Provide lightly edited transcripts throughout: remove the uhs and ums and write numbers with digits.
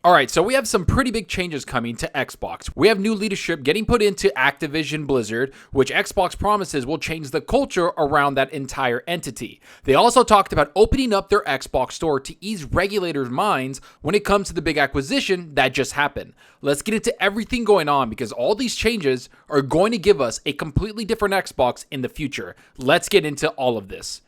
Alright, so we have some pretty big changes coming to Xbox. We have new leadership getting put into Activision Blizzard, which Xbox promises will change the culture around that entire entity. They also talked about opening up their Xbox store to ease regulators' minds when it comes to the big acquisition that just happened. Let's get into everything going on because all these changes are going to give us a completely different Xbox in the future. Let's get into all of this.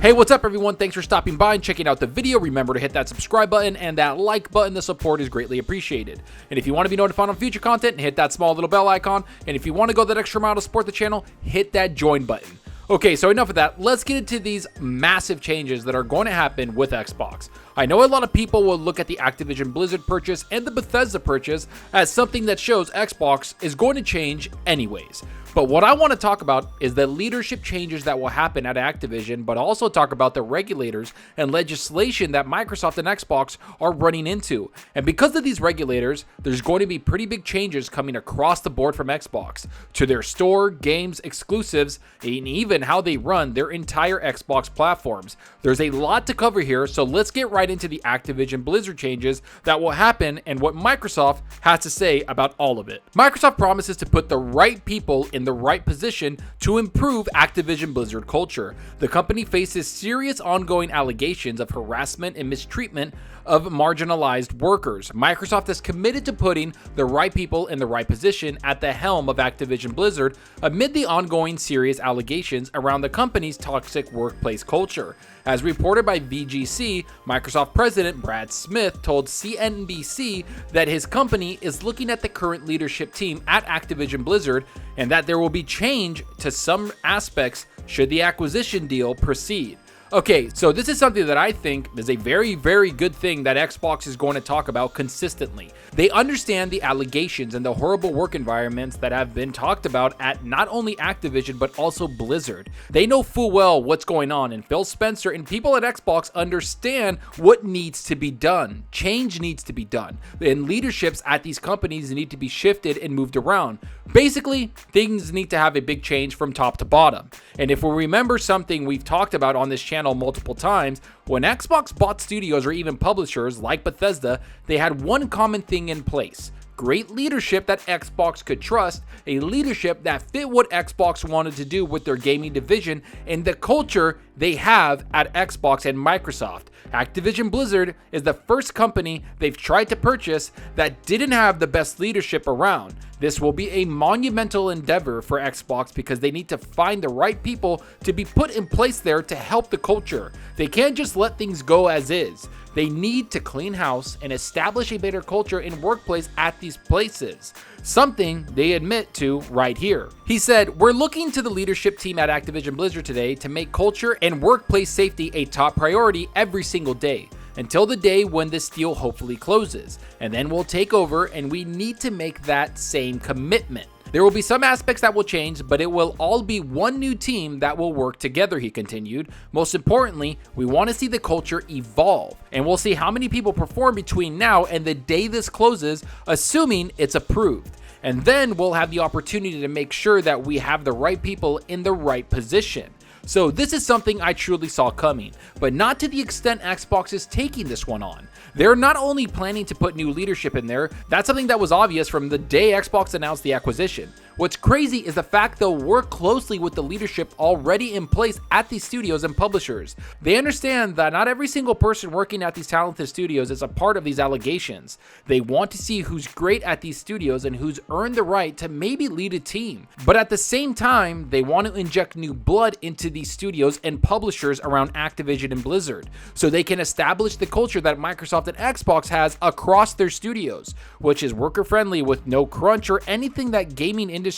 Hey, what's up everyone? Thanks for stopping by and checking out the video. Remember to hit that subscribe button and that like button. The support is greatly appreciated. And if you want to be notified on future content, hit that small little bell icon. And if you want to go that extra mile to support the channel, hit that join button. Okay, so enough of that. Let's get into these massive changes that are going to happen with Xbox. I know a lot of people will look at the Activision Blizzard purchase and the Bethesda purchase as something that shows Xbox is going to change anyways. But what I want to talk about is the leadership changes that will happen at Activision, but also talk about the regulators and legislation that Microsoft and Xbox are running into. And because of these regulators, there's going to be pretty big changes coming across the board from Xbox to their store, games, exclusives, and even how they run their entire Xbox platforms. There's a lot to cover here, so let's get right into the Activision Blizzard changes that will happen and what Microsoft has to say about all of it. Microsoft promises to put the right people in the right position to improve Activision Blizzard culture. The company faces serious ongoing allegations of harassment and mistreatment of marginalized workers. Microsoft is committed to putting the right people in the right position at the helm of Activision Blizzard amid the ongoing serious allegations around the company's toxic workplace culture. As reported by VGC, Microsoft President Brad Smith told CNBC that his company is looking at the current leadership team at Activision Blizzard and that there will be change to some aspects should the acquisition deal proceed. Okay, so this is something that I think is a very, very good thing that Xbox is going to talk about consistently. They understand the allegations and the horrible work environments that have been talked about at not only Activision, but also Blizzard. They know full well what's going on, and Phil Spencer and people at Xbox understand what needs to be done. Change needs to be done, and leaderships at these companies need to be shifted and moved around. Basically, things need to have a big change from top to bottom. And if we remember something we've talked about on this channel multiple times, when Xbox bought studios or even publishers like Bethesda, they had one common thing in place: great leadership that Xbox could trust, a leadership that fit what Xbox wanted to do with their gaming division and the culture they have at Xbox and Microsoft. Activision Blizzard is the first company they've tried to purchase that didn't have the best leadership around. This will be a monumental endeavor for Xbox because they need to find the right people to be put in place there to help the culture. They can't just let things go as is. They need to clean house and establish a better culture and workplace at these places, something they admit to right here. He said, "We're looking to the leadership team at Activision Blizzard today to make culture and workplace safety a top priority every single day, until the day when this deal hopefully closes, and then we'll take over, and we need to make that same commitment. There will be some aspects that will change, but it will all be one new team that will work together," he continued. "Most importantly, we want to see the culture evolve, and we'll see how many people perform between now and the day this closes, assuming it's approved. And then we'll have the opportunity to make sure that we have the right people in the right position." So this is something I truly saw coming, but not to the extent Xbox is taking this one on. They're not only planning to put new leadership in there, that's something that was obvious from the day Xbox announced the acquisition. What's crazy is the fact they'll work closely with the leadership already in place at these studios and publishers. They understand that not every single person working at these talented studios is a part of these allegations. They want to see who's great at these studios and who's earned the right to maybe lead a team. But at the same time, they want to inject new blood into these studios and publishers around Activision and Blizzard, so they can establish the culture that Microsoft and Xbox has across their studios, which is worker friendly with no crunch or anything that gaming industries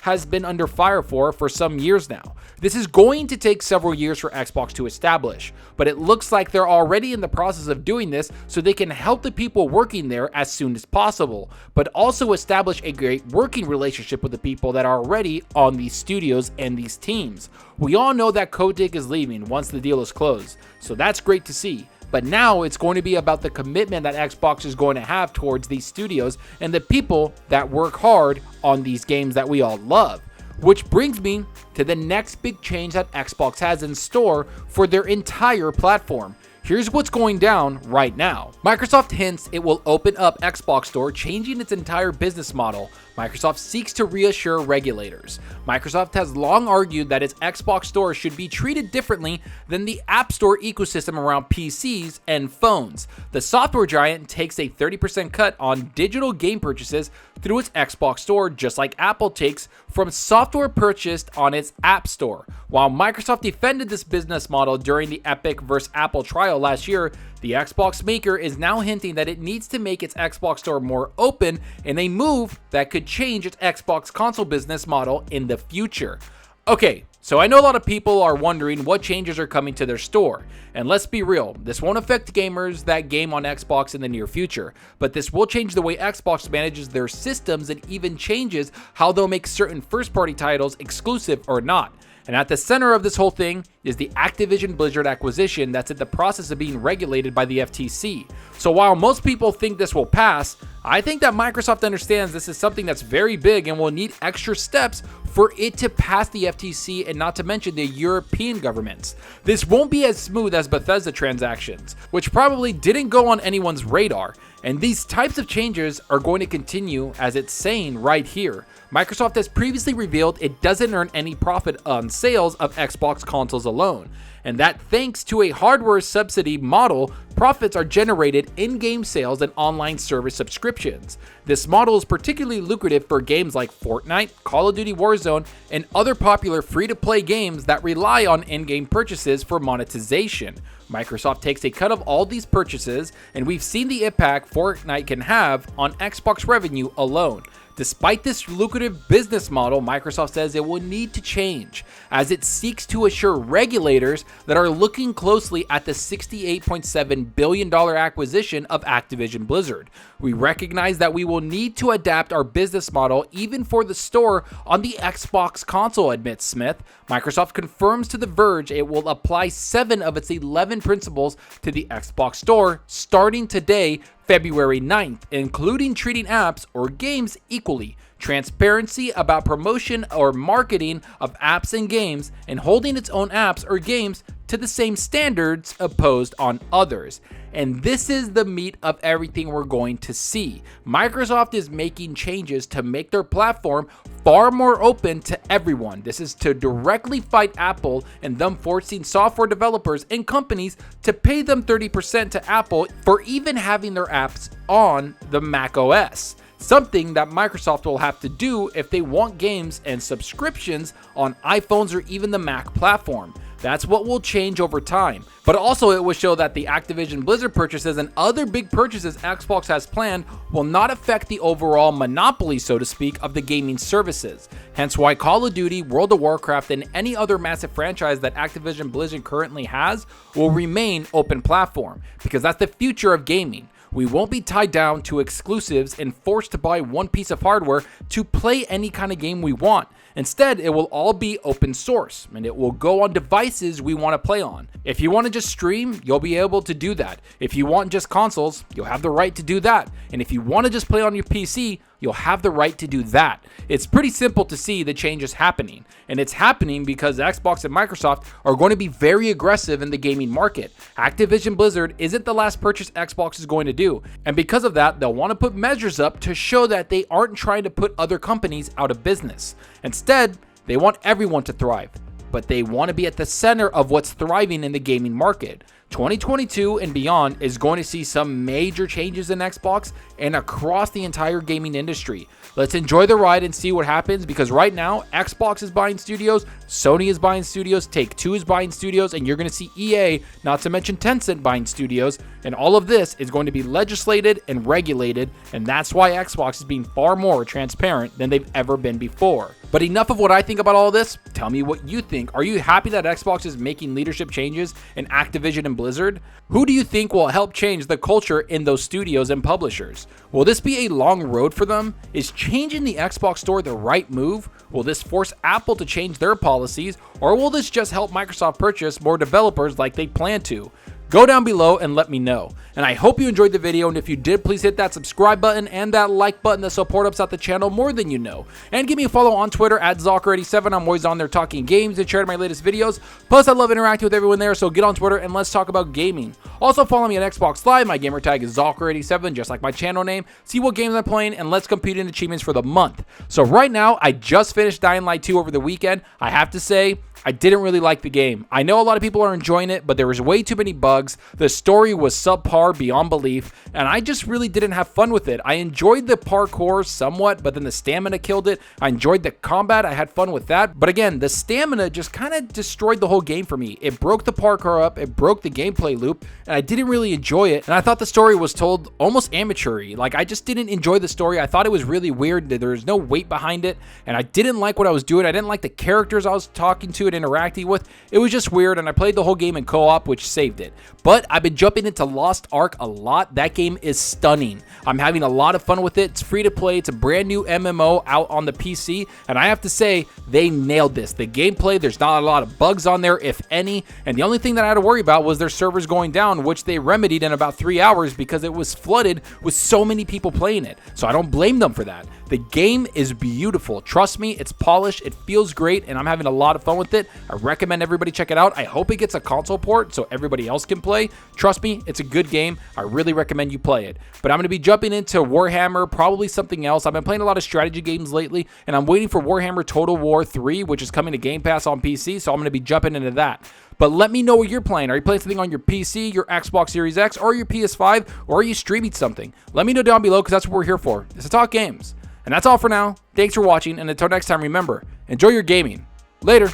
has been under fire for some years now. This is going to take several years for Xbox to establish, but it looks like they're already in the process of doing this so they can help the people working there as soon as possible, but also establish a great working relationship with the people that are already on these studios and these teams. We all know that Kotick is leaving once the deal is closed, so that's great to see. But now it's going to be about the commitment that Xbox is going to have towards these studios and the people that work hard on these games that we all love. Which brings me to the next big change that Xbox has in store for their entire platform. Here's what's going down right now. Microsoft hints it will open up Xbox Store, changing its entire business model. Microsoft seeks to reassure regulators. Microsoft has long argued that its Xbox Store should be treated differently than the App Store ecosystem around PCs and phones. The software giant takes a 30% cut on digital game purchases through its Xbox Store, just like Apple takes from software purchased on its App Store. While Microsoft defended this business model during the Epic vs. Apple trial last year, the Xbox maker is now hinting that it needs to make its Xbox Store more open in a move that could change its Xbox console business model in the future. Okay, so I know a lot of people are wondering what changes are coming to their store. And let's be real, this won't affect gamers that game on Xbox in the near future, but this will change the way Xbox manages their systems and even changes how they'll make certain first-party titles exclusive or not. And at the center of this whole thing is the Activision Blizzard acquisition that's in the process of being regulated by the FTC. So while most people think this will pass, I think that Microsoft understands this is something that's very big and will need extra steps for it to pass the FTC, and not to mention the European governments. This won't be as smooth as Bethesda transactions, which probably didn't go on anyone's radar. And these types of changes are going to continue, as it's saying right here. Microsoft has previously revealed it doesn't earn any profit on sales of Xbox consoles alone, and that thanks to a hardware subsidy model, profits are generated in-game sales and online service subscriptions. This model is particularly lucrative for games like Fortnite, Call of Duty Warzone, and other popular free-to-play games that rely on in-game purchases for monetization. Microsoft takes a cut of all these purchases, and we've seen the impact Fortnite can have on Xbox revenue alone. Despite this lucrative business model, Microsoft says it will need to change as it seeks to assure regulators that are looking closely at the $68.7 billion acquisition of Activision Blizzard. We recognize that we will need to adapt our business model even for the store on the Xbox console, admits Smith. Microsoft confirms to The Verge it will apply 7 of its 11 principles to the Xbox Store starting today, February 9th, including treating apps or games equally, transparency about promotion or marketing of apps and games, and holding its own apps or games to the same standards imposed on others. And this is the meat of everything we're going to see. Microsoft is making changes to make their platform far more open to everyone. This is to directly fight Apple and them forcing software developers and companies to pay them 30% to Apple for even having their apps on the Mac OS. Something that Microsoft will have to do if they want games and subscriptions on iPhones or even the Mac platform. That's what will change over time. But also it will show that the Activision Blizzard purchases and other big purchases Xbox has planned will not affect the overall monopoly, so to speak, of the gaming services. Hence why Call of Duty, World of Warcraft, and any other massive franchise that Activision Blizzard currently has will remain open platform, because that's the future of gaming. We won't be tied down to exclusives and forced to buy one piece of hardware to play any kind of game we want. Instead, it will all be open source, and it will go on devices we want to play on. If you want to just stream, you'll be able to do that. If you want just consoles, you'll have the right to do that. And if you want to just play on your PC, you'll have the right to do that. It's pretty simple to see the changes happening. And it's happening because Xbox and Microsoft are going to be very aggressive in the gaming market. Activision Blizzard isn't the last purchase Xbox is going to do. And because of that, they'll want to put measures up to show that they aren't trying to put other companies out of business. Instead, they want everyone to thrive, but they want to be at the center of what's thriving in the gaming market. 2022 and beyond is going to see some major changes in Xbox and across the entire gaming industry. Let's enjoy the ride and see what happens, because right now Xbox is buying studios, Sony is buying studios, Take-Two is buying studios, and you're going to see EA, not to mention Tencent, buying studios, and all of this is going to be legislated and regulated, and that's why Xbox is being far more transparent than they've ever been before. But enough of what I think about all this. Tell me what you think. Are you happy that Xbox is making leadership changes in Activision and Blizzard? Who do you think will help change the culture in those studios and publishers? Will this be a long road for them? Is changing the Xbox Store the right move? Will this force Apple to change their policies? Or will this just help Microsoft purchase more developers like they plan to? Go down below and let me know. And I hope you enjoyed the video, and if you did, please hit that subscribe button and that like button. The support ups out the channel more than you know. And give me a follow on Twitter at Zalker87. I'm always on there talking games and sharing my latest videos. Plus, I love interacting with everyone there, so get on Twitter and let's talk about gaming. Also, follow me on Xbox Live. My gamertag is Zalker87, just like my channel name. See what games I'm playing, and let's compete in achievements for the month. So right now, I just finished Dying Light 2 over the weekend. I have to say, I didn't really like the game. I know a lot of people are enjoying it, but there was way too many bugs. The story was subpar beyond belief, and I just really didn't have fun with it. I enjoyed the parkour somewhat, but then the stamina killed it. I enjoyed the combat. I had fun with that. But again, the stamina just kind of destroyed the whole game for me. It broke the parkour up. It broke the gameplay loop, and I didn't really enjoy it. And I thought the story was told almost amateur-y. Like, I just didn't enjoy the story. I thought it was really weird. There was no weight behind it, and I didn't like what I was doing. I didn't like the characters I was talking to and interacting with. It was just weird, and I played the whole game in co-op, which saved it. But I've been jumping into Lost Ark a lot. That game is stunning. I'm having a lot of fun with it. It's free to play. It's a brand new MMO out on the PC, and I have to say, they nailed this. The gameplay, there's not a lot of bugs on there, if any, and the only thing that I had to worry about was their servers going down, which they remedied in about 3 hours because it was flooded with so many people playing it. So I don't blame them for that. The game is beautiful. Trust me, it's polished. It feels great, and I'm having a lot of fun with it. I recommend everybody check it out. I hope it gets a console port so everybody else can play. Trust me, it's a good game. I really recommend you play it. But I'm going to be jumping into Warhammer, probably something else. I've been playing a lot of strategy games lately, and I'm waiting for Warhammer Total War 3, which is coming to Game Pass on PC, so I'm going to be jumping into that. But let me know what you're playing. Are you playing something on your PC, your Xbox Series X, or your PS5, or are you streaming something? Let me know down below, because that's what we're here for. It's to talk games. And that's all for now. Thanks for watching, and until next time, remember, enjoy your gaming. Later.